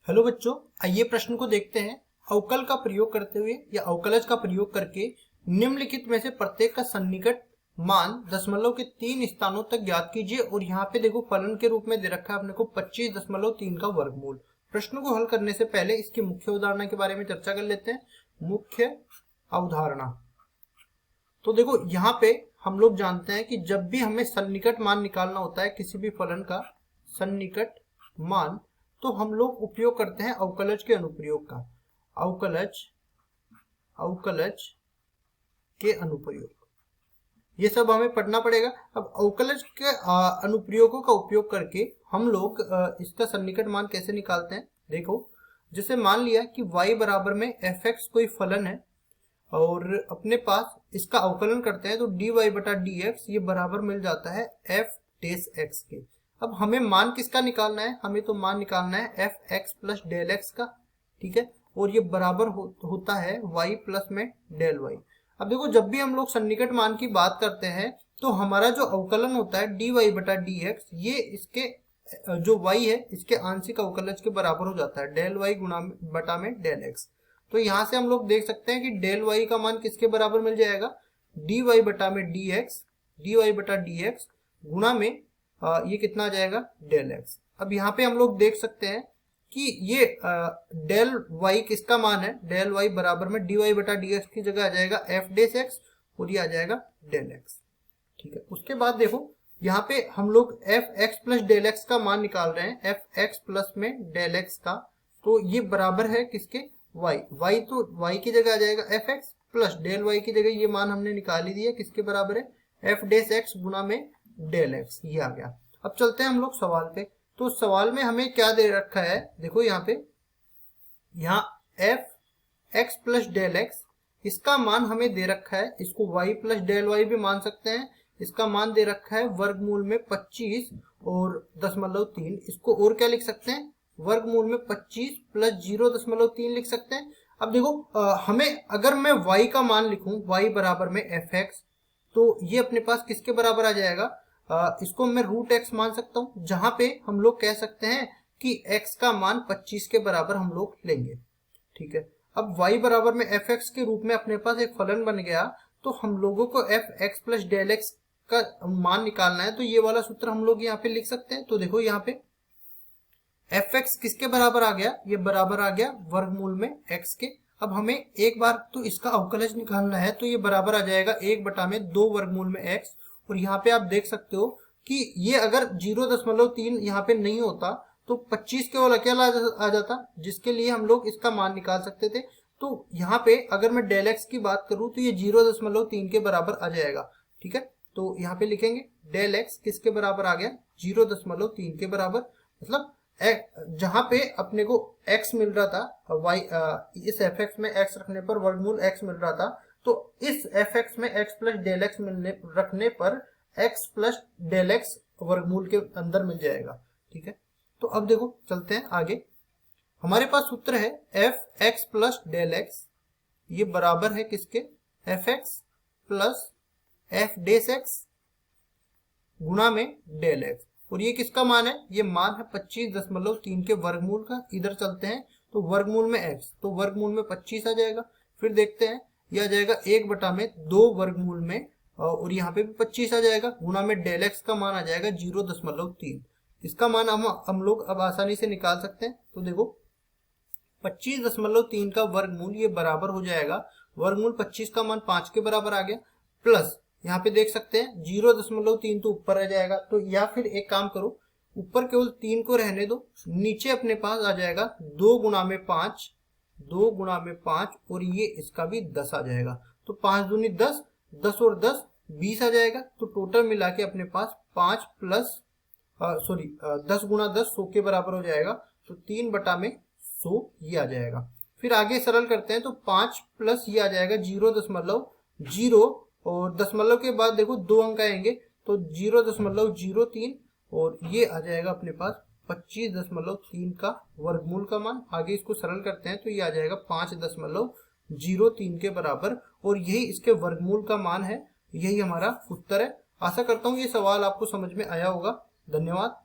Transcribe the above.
Hello बच्चों, आइए प्रश्न को देखते हैं। अवकल का प्रयोग करते हुए या अवकलज का प्रयोग करके निम्नलिखित में से प्रत्येक का सन्निकट मान दशमलव के 3 स्थानों तक ज्ञात कीजिए। और यहाँ पे देखो फलन के रूप में दे रखा है अपने को 25.3 का वर्गमूल। प्रश्न को हल करने से पहले इसकी मुख्य अवधारणा के बारे में चर्चा कर लेते हैं। मुख्य अवधारणा तो देखो यहाँ पे हम लोग जानते हैं कि जब भी हमें सन्निकट मान निकालना होता है किसी भी फलन का सन्निकट मान, तो हम लोग उपयोग करते हैं अवकलज के अनुप्रयोग का। अवकलज के अनुप्रयोग, ये सब हमें पढ़ना पड़ेगा। अब अवकलज के अनुप्रयोगों का उपयोग करके हम लोग इसका सन्निकट मान कैसे निकालते हैं। देखो, जैसे मान लिया कि y बराबर में fx कोई फलन है और अपने पास इसका अवकलन करते हैं तो dy बटा dx ये बराबर मिल जाता है f डेश x के। अब हमें मान किसका निकालना है, हमें तो मान निकालना है fx प्लस डेल x का, ठीक है। और ये बराबर होता है y प्लस में डेल y। अब देखो, जब भी हम लोग सन्निकट मान की बात करते हैं तो हमारा जो अवकलन होता है dy बटा dx, ये इसके जो y है इसके आंशिक अवकलज के बराबर हो जाता है डेल y गुणा बटा में डेल x। तो यहाँ से हम लोग देख सकते हैं कि डेल y का मान किसके बराबर मिल जाएगा, dy बटा में dx गुणा में ये कितना आ जाएगा, डेल x। अब यहाँ पे हम लोग देख सकते हैं कि ये डेल y किसका मान है, डेल y बराबर में dy बटा dx की जगह आ जाएगा f डेश x और ये आ जाएगा डेल x, ठीक है। उसके बाद देखो यहाँ पे हम लोग fx प्लस डेल x का मान निकाल रहे हैं, fx प्लस में डेल x का, तो ये बराबर है किसके, y तो y की जगह आ जाएगा fx प्लस डेल y की जगह ये मान हमने निकाल ही दिया, किसके बराबर है, f डेश x गुणा में डेल x, ये आ गया। अब चलते हैं हम लोग सवाल पे। तो सवाल में हमें क्या दे रखा है, देखो यहाँ पे, यहाँ fx प्लस डेल x इसका मान हमें दे रखा है, इसको y प्लस डेल y भी मान सकते हैं। इसका मान दे रखा है वर्गमूल में 25 और 0.3, इसको और क्या लिख सकते हैं, वर्गमूल में 25 प्लस 0.3 लिख सकते हैं। अब देखो हमें अगर मैं y का मान लिखूं, y बराबर में fx, तो ये अपने पास किसके बराबर आ जाएगा, इसको मैं रूट x मान सकता हूं, जहां पे हम लोग कह सकते हैं कि x का मान 25 के बराबर हम लोग लेंगे, ठीक है। अब y बराबर में fx के रूप में अपने पास एक फलन बन गया, तो हम लोगों को fx प्लस डेल x का मान निकालना है, तो ये वाला सूत्र हम लोग यहाँ पे लिख सकते हैं। तो देखो यहाँ पे fx किसके बराबर आ गया, ये बराबर आ गया वर्गमूल में x के। अब हमें एक बार तो इसका अवकलज निकालना है, तो ये बराबर आ जाएगा 1 बटा में 2 वर्गमूल में x। और यहाँ पे आप देख सकते हो कि ये अगर 0.3 यहाँ पे नहीं होता तो 25 के वाला क्या आ जाता, जिसके लिए हम लोग इसका मान निकाल सकते थे। तो यहाँ पे अगर मैं डेल x की बात करूं तो ये 0.3 के बराबर आ जाएगा, ठीक है। तो यहाँ पे लिखेंगे डेल x किसके बराबर आ गया, 0.3 के बराबर। मतलब जहां पे अपने को x मिल रहा था, y इस fx में x रखने पर वर्गमूल x मिल रहा था, तो इस fx में x प्लस डेल x रखने पर x प्लस डेल x वर्गमूल के अंदर मिल जाएगा, ठीक है। तो अब देखो चलते हैं आगे। हमारे पास सूत्र है fx प्लस डेल x, ये बराबर है किसके, fx plus f dash x गुणा में डेल x। और ये किसका मान है, ये मान है 25.3 के वर्गमूल का। इधर चलते हैं तो वर्गमूल में x, तो वर्गमूल में 25 आ जाएगा। फिर देखते हैं ये आ जाएगा 1 बटा में 2 वर्गमूल में, और यहाँ पे भी 25 आ जाएगा, गुणा में डेल x का मान आ जाएगा 0.3। इसका मान हम लोग अब आसानी से निकाल सकते हैं। तो देखो 25.3 का वर्गमूल ये बराबर हो जाएगा, वर्गमूल 25 का मान 5 के बराबर आ गया, प्लस यहाँ पे देख सकते हैं 0.3 तो ऊपर आ जाएगा। तो या फिर एक काम करो, ऊपर केवल 3 को रहने दो, नीचे अपने पास आ जाएगा 2 गुणा में 5, 2 गुणा में 5, और ये इसका भी 10 आ जाएगा। तो 5 दूनी 10, 10 और 10 20 आ जाएगा। तो टोटल मिला के अपने पास 5 प्लस 10 गुणा 10 100 के बराबर हो जाएगा। तो 3 बटा में 100 ये आ जाएगा। फिर आगे सरल करते हैं तो 5 प्लस ये आ जाएगा 0.0, और दशमलव के बाद देखो 2 अंक आएंगे, तो 0.03, और ये आ जाएगा अपने पास 25.3 का वर्गमूल का मान। आगे इसको सरल करते हैं तो ये आ जाएगा 5.03 के बराबर, और यही इसके वर्गमूल का मान है। यही हमारा उत्तर है। आशा करता हूँ ये सवाल आपको समझ में आया होगा। धन्यवाद।